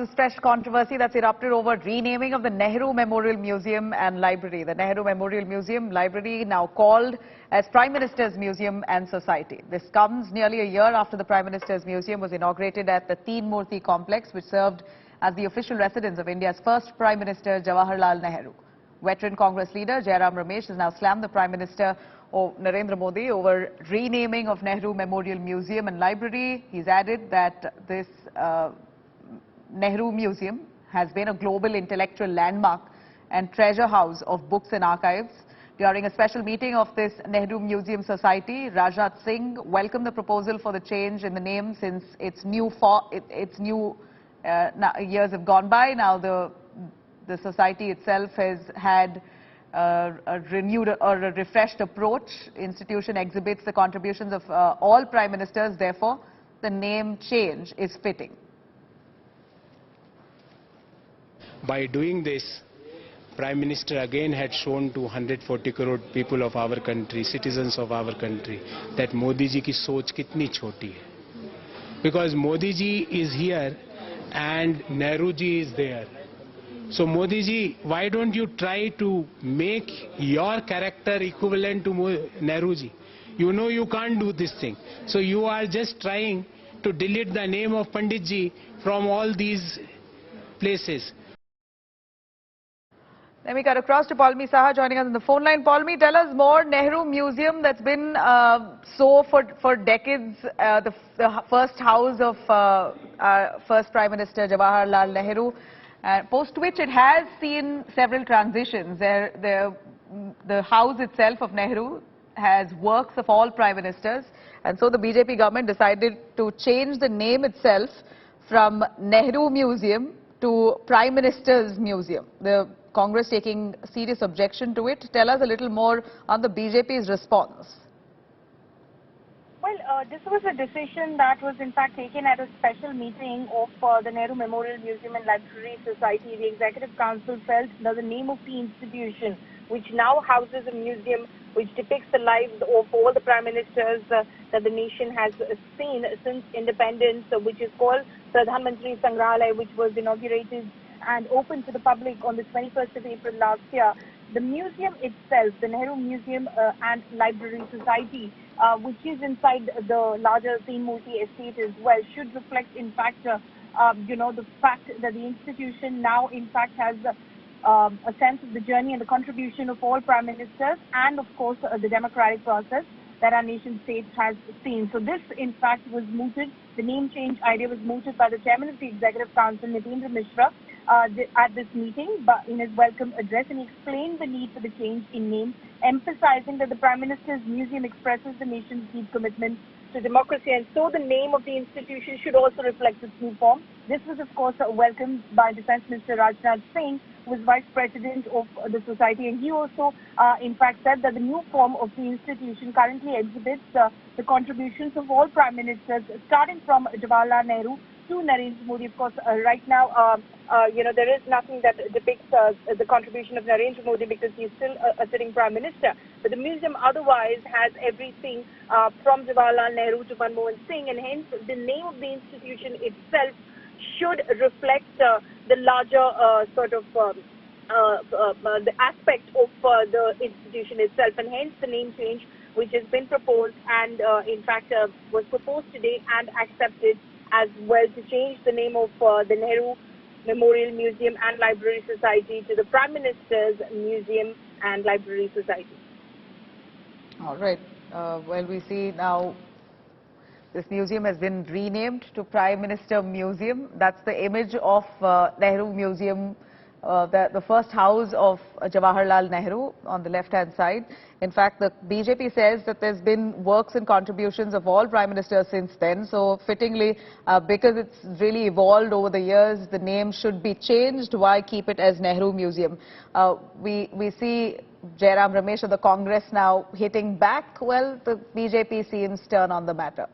this fresh controversy that's erupted over renaming of the Nehru Memorial Museum and Library. The Nehru Memorial Museum Library now called as Prime Minister's Museum and Society. This comes nearly a year after the Prime Minister's Museum was inaugurated at the Teen Murti complex, which served as the official residence of India's first Prime Minister, Jawaharlal Nehru. Veteran Congress leader Jairam Ramesh has now slammed the Prime Minister Narendra Modi over renaming of Nehru Memorial Museum and Library. He's added that this Nehru Museum has been a global intellectual landmark and treasure house of books and archives. During a special meeting of this Nehru Museum Society, Rajnath Singh welcomed the proposal for the change in the name since its new years have gone by. Now the society itself has had a renewed or a refreshed approach. Institution exhibits the contributions of all prime ministers. Therefore, the name change is fitting. By doing this, Prime Minister again had shown to 140 crore people of our country, citizens of our country, that Modi ji ki soch kitni choti hai. Because Modi ji is here and Nehru ji is there. So Modi ji, why don't you try to make your character equivalent to Nehru ji? You know you can't do this thing. So you are just trying to delete the name of Pandit ji from all these places. Let me cut across to Palmi Saha joining us on the phone line. Palmi, tell us more. Nehru Museum that's been for decades, the first house of first Prime Minister Jawaharlal Nehru, post which it has seen several transitions. The house itself of Nehru has works of all Prime Ministers, and so the BJP government decided to change the name itself from Nehru Museum to Prime Minister's Museum. The Congress taking serious objection to it. Tell us a little more on the BJP's response. Well, this was a decision that was in fact taken at a special meeting of the Nehru Memorial Museum and Library Society. The Executive Council felt that the name of the institution, which now houses a museum which depicts the lives of all the prime ministers that the nation has seen since independence, which is called Pradhan Mantri Sangrahalaya, which was inaugurated and opened to the public on the 21st of April last year. The museum itself, the Nehru Museum and Library Society, which is inside the larger Teen Murti estate as well, should reflect, in fact, the fact that the institution now, in fact, has a sense of the journey and the contribution of all prime ministers and, of course, the democratic process that our nation state has seen. So this, in fact, was mooted. The name change idea was mooted by the chairman of the Executive Council, Nitendra Mishra, at this meeting, but in his welcome address, and he explained the need for the change in name, emphasizing that the Prime Minister's Museum expresses the nation's deep commitment to democracy, and so the name of the institution should also reflect its new form. This was, of course, welcomed by Defence Minister Rajnath Singh, who was Vice President of the society, and he also, in fact, said that the new form of the institution currently exhibits the contributions of all Prime Ministers, starting from Jawaharlal Nehru to Narendra Modi. Of course, right now, there is nothing that depicts the contribution of Narendra Modi because he's still a sitting Prime Minister. But the museum otherwise has everything from Jawaharlal Nehru to Manmohan Singh, and hence the name of the institution itself should reflect the larger the aspect of the institution itself, and hence the name change which has been proposed and in fact was proposed today and accepted as well, to change the name of the Nehru Memorial Museum and Library Society to the Prime Minister's Museum and Library Society. All right. Well, we see now this museum has been renamed to Prime Minister Museum. That's the image of Nehru Museum, the first house of Jawaharlal Nehru on the left-hand side. In fact, the BJP says that there's been works and contributions of all prime ministers since then. So fittingly, because it's really evolved over the years, the name should be changed. Why keep it as Nehru Museum? We see Jairam Ramesh of the Congress now hitting back. Well, the BJP seems stern on the matter.